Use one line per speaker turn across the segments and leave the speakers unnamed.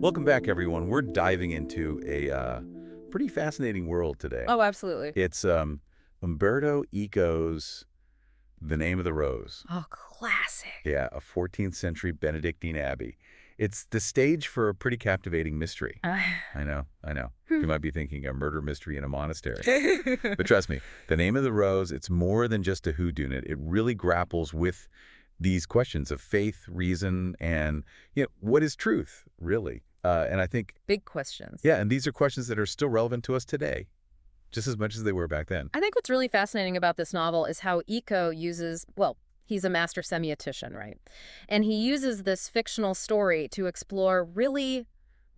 Welcome back, everyone. We're diving into a pretty fascinating world today.
Oh, absolutely.
It's Umberto Eco's The Name of the Rose.
Oh, classic.
Yeah, a 14th century Benedictine abbey. It's the stage for a pretty captivating mystery.
Uh,
I know, I know. You might be thinking a murder mystery in a monastery. But trust me, The Name of the Rose, it's more than just a whodunit. It really grapples with these questions of faith, reason, and what is truth, really? And I think,
Big questions.
yeah, and these are questions that are still relevant to us today, just as much as they were back then.
I think what's really fascinating about this novel is how Eco uses, well, he's a master semiotician, right? And he uses this fictional story to explore really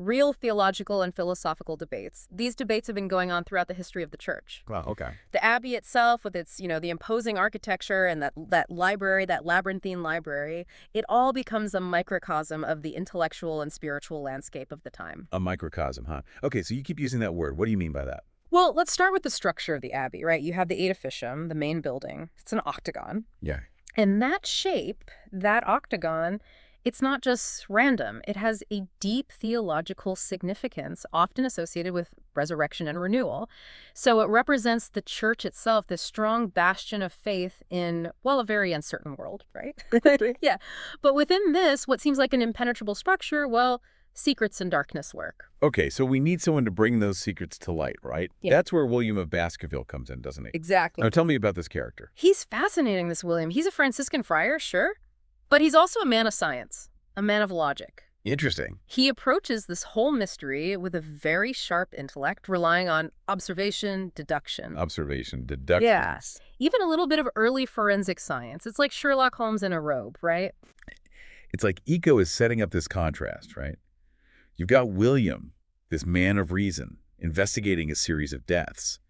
real theological and philosophical debates. These debates have been going on throughout the history of the church.
Wow, okay.
The Abbey itself, with its, the imposing architecture and that library, that labyrinthine library, it all becomes a microcosm of the intellectual and spiritual landscape of the time.
A microcosm, huh? Okay, so you keep using that word. What do you mean by that?
Well, let's start with the structure of the Abbey, right? You have the eight officium, the main building. It's an octagon.
Yeah.
And that shape, that octagon, it's not just random. It has a deep theological significance, often associated with resurrection and renewal. So it represents the church itself, this strong bastion of faith in, well, a very uncertain world, right? Yeah. But within this, what seems like an impenetrable structure, well, secrets and darkness lurk.
Okay, so we need someone to bring those secrets to light, right?
Yeah.
That's where William of Baskerville comes in, doesn't he?
Exactly.
Now tell me about this character.
He's fascinating, this William. He's a Franciscan friar, sure, but he's also a man of science, a man of logic.
Interesting.
He approaches this whole mystery with a very sharp intellect, relying on observation, deduction.
Observation, deduction.
Yeah. Even a little bit of early forensic science. It's like Sherlock Holmes in a robe, right?
It's like Eco is setting up this contrast, right? You've got William, this man of reason, investigating a series of deaths,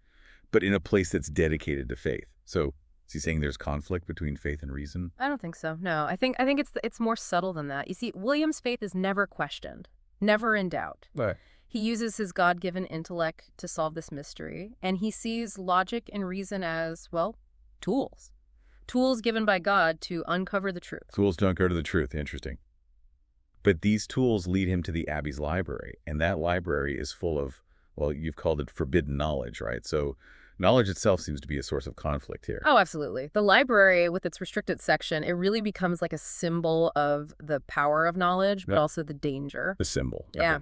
but in a place that's dedicated to faith. So is he saying there's conflict between faith and reason?
I don't think so. No, I think it's more subtle than that. You see, William's faith is never questioned, never in doubt.
Right.
He uses his God-given intellect to solve this mystery, and he sees logic and reason as, well, tools. Tools given by God to uncover the truth.
Tools don't go to the truth. Interesting. But these tools lead him to the Abbey's library, and that library is full of, well, you've called it forbidden knowledge, right? So knowledge itself seems to be a source of conflict here.
Oh, absolutely. The library, with its restricted section, it really becomes like a symbol of the power of knowledge, but also the danger.
The symbol.
Yeah.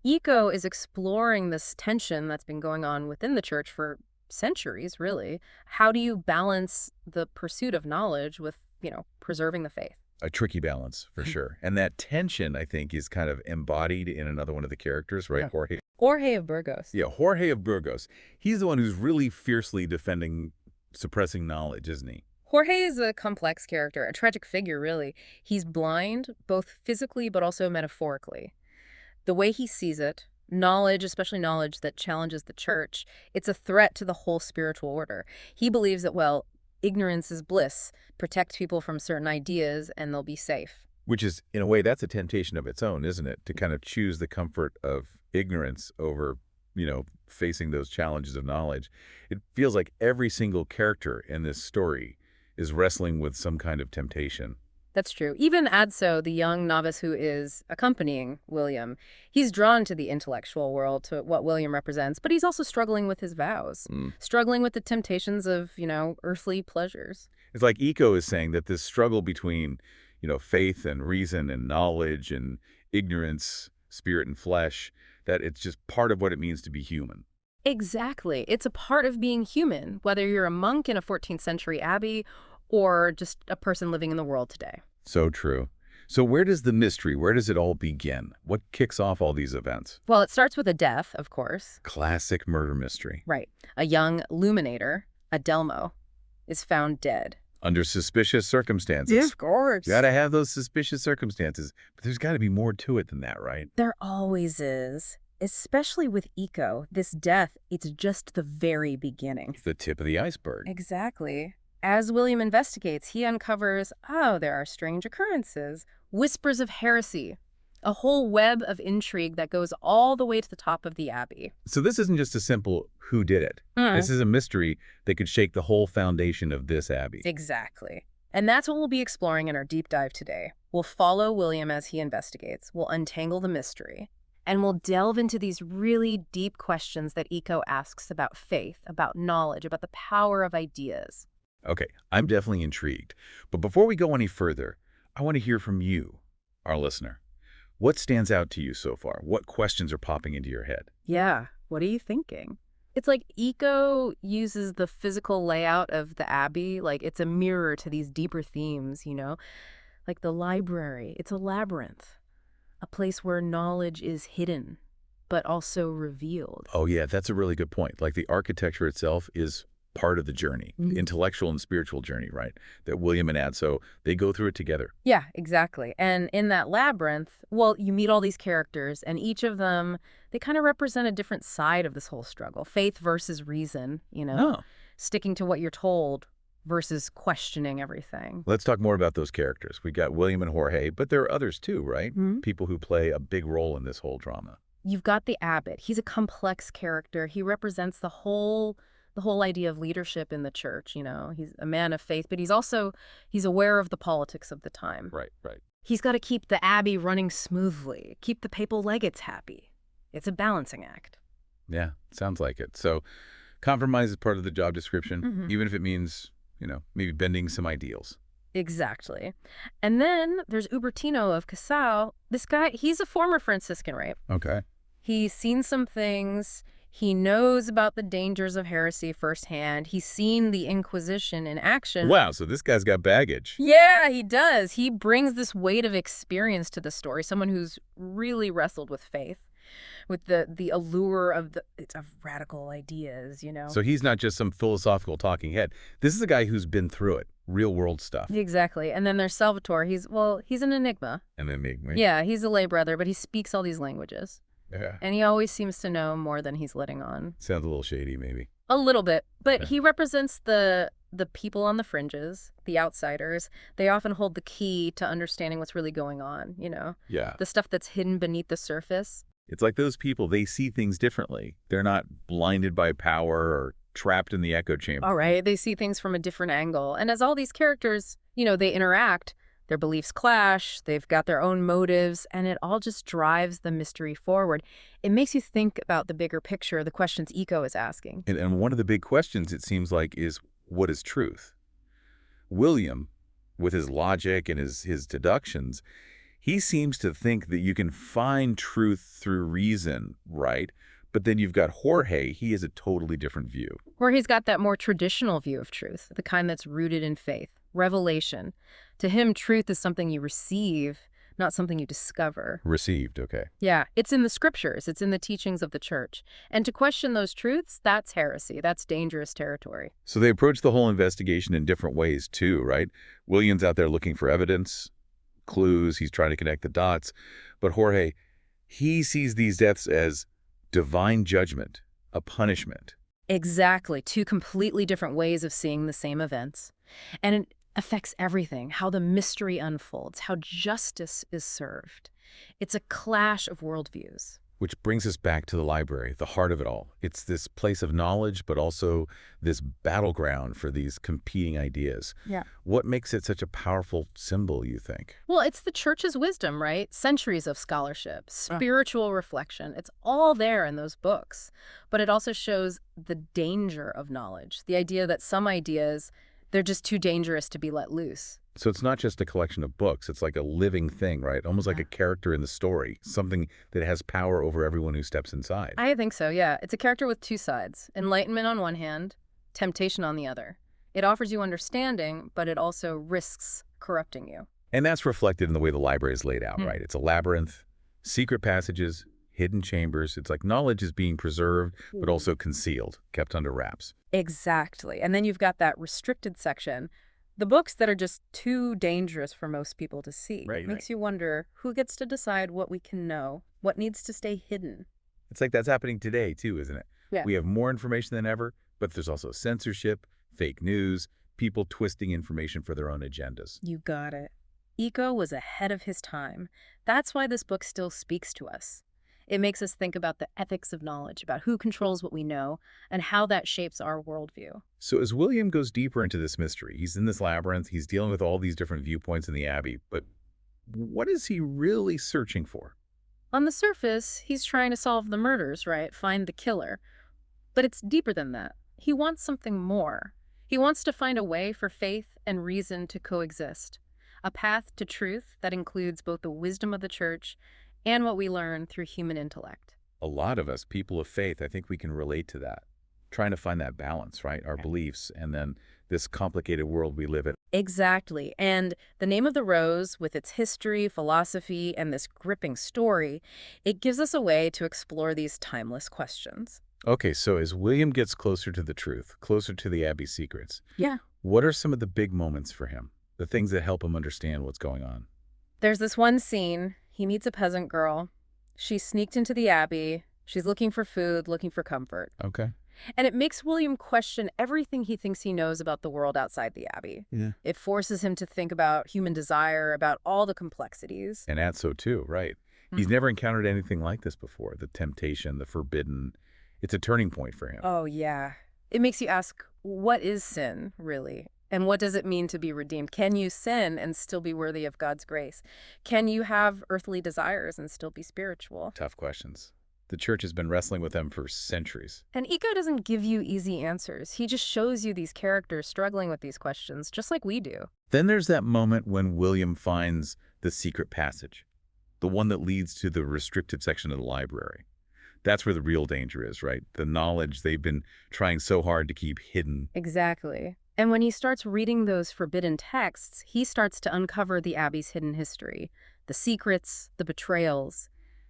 Eco is exploring this tension that's been going on within the church for centuries, really. How do you balance the pursuit of knowledge with, preserving the faith?
A tricky balance, for sure. And that tension, I think, is kind of embodied in another one of the characters, right?
Yeah.
Jorge.
Jorge of Burgos.
Yeah, Jorge of Burgos. He's the one who's really fiercely defending suppressing knowledge, isn't he?
Jorge is a complex character, a tragic figure, really. He's blind, both physically but also metaphorically. The way he sees it, knowledge, especially knowledge that challenges the church, it's a threat to the whole spiritual order. He believes that, well, ignorance is bliss. Protect people from certain ideas and they'll be safe.
Which is, in a way, that's a temptation of its own, isn't it? To kind of choose the comfort of ignorance over, facing those challenges of knowledge. It feels like every single character in this story is wrestling with some kind of temptation.
That's true. Even Adso, the young novice who is accompanying William, he's drawn to the intellectual world, to what William represents, but he's also struggling with his vows, struggling with the temptations of, earthly pleasures.
It's like Eco is saying that this struggle between, faith and reason and knowledge and ignorance, spirit and flesh, that it's just part of what it means to be human.
Exactly. It's a part of being human, whether you're a monk in a 14th century abbey or just a person living in the world today.
So true. So where does it all begin? What kicks off all these events?
Well, it starts with a death, of course.
Classic murder mystery.
Right. A young luminator, Adelmo, is found dead.
Under suspicious circumstances.
Of course.
You gotta have those suspicious circumstances. But there's gotta be more to it than that, right?
There always is. Especially with Eco, this death, it's just the very beginning.
It's the tip of the iceberg.
Exactly. As William investigates, he uncovers, there are strange occurrences, whispers of heresy, a whole web of intrigue that goes all the way to the top of the Abbey.
So this isn't just a simple who did it. This is a mystery that could shake the whole foundation of this Abbey.
Exactly. And that's what we'll be exploring in our deep dive today. We'll follow William as he investigates. We'll untangle the mystery. And we'll delve into these really deep questions that Eco asks about faith, about knowledge, about the power of ideas.
Okay, I'm definitely intrigued. But before we go any further, I want to hear from you, our listener. What stands out to you so far? What questions are popping into your head?
Yeah, what are you thinking? It's like Eco uses the physical layout of the Abbey, like it's a mirror to these deeper themes, like the library. It's a labyrinth, a place where knowledge is hidden, but also revealed.
Oh, yeah, that's a really good point. Like the architecture itself is part of the journey, the intellectual and spiritual journey, right, that William and Add. So they go through it together.
Yeah, exactly. And in that labyrinth, well, you meet all these characters, and each of them, they kind of represent a different side of this whole struggle. Faith versus reason,
Oh,
sticking to what you're told versus questioning everything.
let's talk more about those characters. We got William and Jorge, but there are others too, right? People who play a big role in this whole drama.
You've got the abbot. He's a complex character. He represents the whole idea of leadership in the church. He's a man of faith, but he's aware of the politics of the time.
Right, right.
He's got to keep the abbey running smoothly, keep the papal legates happy. It's a balancing act.
Yeah, sounds like it. So compromise is part of the job description, even if it means, maybe bending some ideals.
Exactly. And then there's Ubertino of Casal. This guy, he's a former Franciscan, right?
Okay.
He's seen some things. He knows about the dangers of heresy firsthand. He's seen the Inquisition in action.
Wow, so this guy's got baggage.
Yeah, he does. He brings this weight of experience to the story, someone who's really wrestled with faith, with the allure of radical ideas.
So he's not just some philosophical talking head. This is a guy who's been through it, real world stuff.
Exactly. And then there's Salvatore. He's an enigma.
An enigma.
Yeah, he's a lay brother, but he speaks all these languages.
Yeah.
And he always seems to know more than he's letting on.
Sounds a little shady, maybe.
A little bit. But
Yeah.
he represents the people on the fringes, the outsiders. They often hold the key to understanding what's really going on,
Yeah.
the stuff that's hidden beneath the surface.
It's like those people, they see things differently. They're not blinded by power or trapped in the echo chamber.
All right. They see things from a different angle. And as all these characters, they interact, their beliefs clash, they've got their own motives, and it all just drives the mystery forward. It makes you think about the bigger picture, the questions Eco is asking.
And one of the big questions, it seems like, is what is truth? William, with his logic and his deductions, he seems to think that you can find truth through reason, right? But then you've got Jorge. He has a totally different view.
Or he's got that more traditional view of truth, the kind that's rooted in faith, revelation. To him, truth is something you receive, not something you discover.
Received, okay.
Yeah, it's in the scriptures. It's in the teachings of the church. And to question those truths, that's heresy. That's dangerous territory.
So they approach the whole investigation in different ways too, right? William's out there looking for evidence, clues. He's trying to connect the dots. But Jorge, he sees these deaths as divine judgment, a punishment.
Exactly. Two completely different ways of seeing the same events. And it affects everything, how the mystery unfolds, how justice is served. It's a clash of worldviews.
Which brings us back to the library, the heart of it all. It's this place of knowledge, but also this battleground for these competing ideas.
Yeah.
What makes it such a powerful symbol, you think?
Well, it's the church's wisdom, right? Centuries of scholarship, spiritual reflection. It's all there in those books. But it also shows the danger of knowledge, the idea that some ideas, they're just too dangerous to be let loose.
So it's not just a collection of books. It's like a living thing, right? Almost like a character in the story, something that has power over everyone who steps inside.
I think so, yeah. It's a character with two sides. Enlightenment on one hand, temptation on the other. It offers you understanding, but it also risks corrupting you.
And that's reflected in the way the library is laid out, right? It's a labyrinth, secret passages, hidden chambers. It's like knowledge is being preserved, but also concealed, kept under wraps.
Exactly. And then you've got that restricted section, the books that are just too dangerous for most people to see.
Right,
Makes you wonder who gets to decide what we can know, what needs to stay hidden.
It's like that's happening today, too, isn't it?
Yeah.
We have more information than ever, but there's also censorship, fake news, people twisting information for their own agendas.
You got it. Eco was ahead of his time. That's why this book still speaks to us. It makes us think about the ethics of knowledge, about who controls what we know, and how that shapes our worldview.
So as William goes deeper into this mystery, he's in this labyrinth, he's dealing with all these different viewpoints in the Abbey, but what is he really searching for?
On the surface, he's trying to solve the murders, right? Find the killer. But it's deeper than that. He wants something more. He wants to find a way for faith and reason to coexist. A path to truth that includes both the wisdom of the church and what we learn through human intellect.
A lot of us, people of faith, I think we can relate to that. Trying to find that balance, right? Our beliefs and then this complicated world we live in.
Exactly. And The Name of the Rose, with its history, philosophy, and this gripping story, it gives us a way to explore these timeless questions.
Okay, so as William gets closer to the truth, closer to the Abbey secrets,
Yeah.
what are some of the big moments for him? The things that help him understand what's going on?
There's this one scene. He meets a peasant girl. She sneaked into the Abbey. She's looking for food, looking for comfort.
Okay.
And it makes William question everything he thinks he knows about the world outside the Abbey.
Yeah.
It forces him to think about human desire, about all the complexities.
And that's so too, right? He's never encountered anything like this before. The temptation, the forbidden. It's a turning point for him.
Oh, yeah. It makes you ask, what is sin, really? And what does it mean to be redeemed? Can you sin and still be worthy of God's grace? Can you have earthly desires and still be spiritual?
Tough questions. The church has been wrestling with them for centuries.
And Eco doesn't give you easy answers. He just shows you these characters struggling with these questions, just like we do.
Then there's that moment when William finds the secret passage, the one that leads to the restricted section of the library. That's where the real danger is, right? The knowledge they've been trying so hard to keep hidden.
Exactly. And when he starts reading those forbidden texts, he starts to uncover the Abbey's hidden history, the secrets, the betrayals,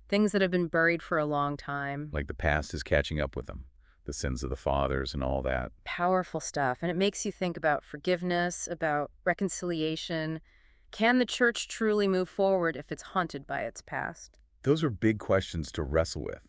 things that have been buried for a long time.
Like the past is catching up with them, the sins of the fathers and all that.
Powerful stuff. And it makes you think about forgiveness, about reconciliation. Can the church truly move forward if it's haunted by its past?
Those are big questions to wrestle with.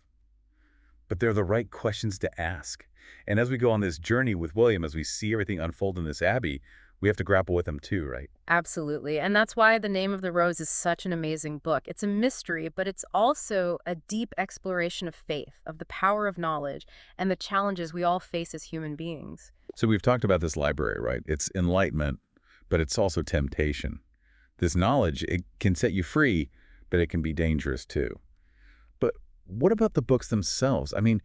But they're the right questions to ask. And as we go on this journey with William, as we see everything unfold in this Abbey, we have to grapple with them too, right?
Absolutely. And that's why The Name of the Rose is such an amazing book. It's a mystery, but it's also a deep exploration of faith, of the power of knowledge, and the challenges we all face as human beings.
So we've talked about this library, right? It's enlightenment, but it's also temptation. This knowledge, it can set you free, but it can be dangerous too. But what about the books themselves? I mean,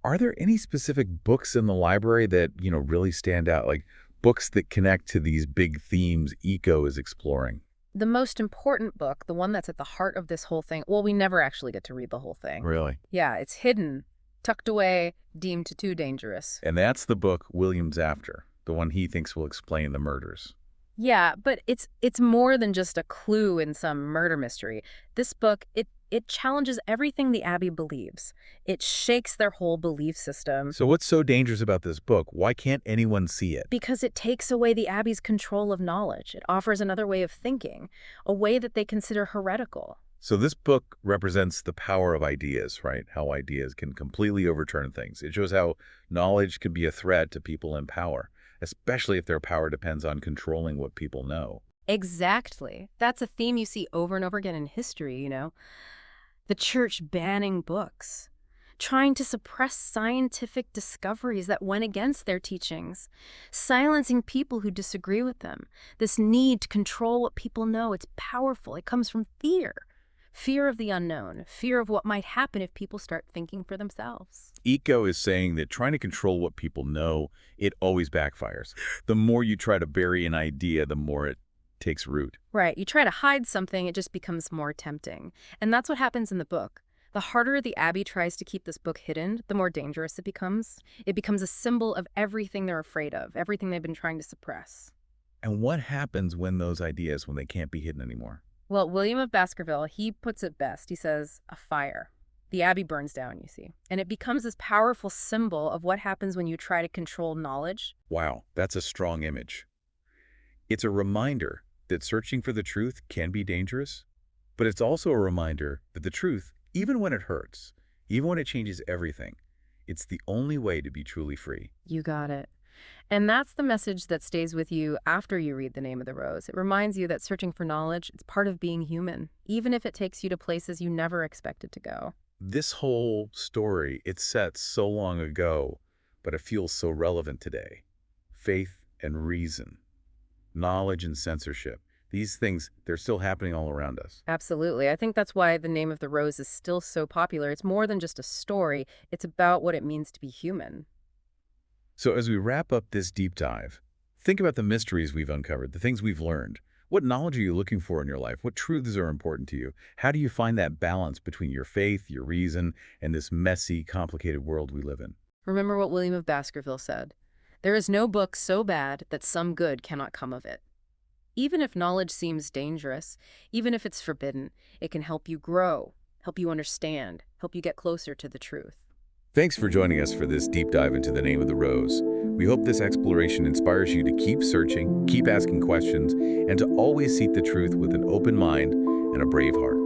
are there any specific books in the library that, really stand out? Like books that connect to these big themes Eco is exploring?
The most important book, the one that's at the heart of this whole thing, well, we never actually get to read the whole thing.
Really?
Yeah, it's hidden, tucked away, deemed too dangerous.
And that's the book William's after, the one he thinks will explain the murders.
Yeah, but it's more than just a clue in some murder mystery. This book, it challenges everything the Abbey believes. It shakes their whole belief system.
So what's so dangerous about this book? Why can't anyone see it?
Because it takes away the Abbey's control of knowledge. It offers another way of thinking, a way that they consider heretical.
So this book represents the power of ideas, right? How ideas can completely overturn things. It shows how knowledge can be a threat to people in power, especially if their power depends on controlling what people know.
Exactly. That's a theme you see over and over again in history, The church banning books, trying to suppress scientific discoveries that went against their teachings, silencing people who disagree with them. This need to control what people know, it's powerful. It comes from fear. Fear of the unknown, fear of what might happen if people start thinking for themselves.
Eco is saying that trying to control what people know, it always backfires. The more you try to bury an idea, the more it takes root.
Right. You try to hide something, it just becomes more tempting. And that's what happens in the book. The harder the Abbey tries to keep this book hidden, the more dangerous it becomes. It becomes a symbol of everything they're afraid of, everything they've been trying to suppress.
And what happens when those ideas, when they can't be hidden anymore?
Well, William of Baskerville, he puts it best. He says, a fire. The Abbey burns down, you see. And it becomes this powerful symbol of what happens when you try to control knowledge.
Wow, that's a strong image. It's a reminder that searching for the truth can be dangerous, but it's also a reminder that the truth, even when it hurts, even when it changes everything, it's the only way to be truly free.
You got it. And that's the message that stays with you after you read The Name of the Rose. It reminds you that searching for knowledge is part of being human, even if it takes you to places you never expected to go.
This whole story, it's set so long ago, but it feels so relevant today. Faith and reason, knowledge and censorship, these things, they're still happening all around us.
Absolutely. I think that's why The Name of the Rose is still so popular. It's more than just a story. It's about what it means to be human.
So as we wrap up this deep dive, think about the mysteries we've uncovered, the things we've learned. What knowledge are you looking for in your life? What truths are important to you? How do you find that balance between your faith, your reason, and this messy, complicated world we live in?
Remember what William of Baskerville said: "There is no book so bad that some good cannot come of it." Even if knowledge seems dangerous, even if it's forbidden, it can help you grow, help you understand, help you get closer to the truth.
Thanks for joining us for this deep dive into the Name of the Rose. We hope this exploration inspires you to keep searching, keep asking questions, and to always seek the truth with an open mind and a brave heart.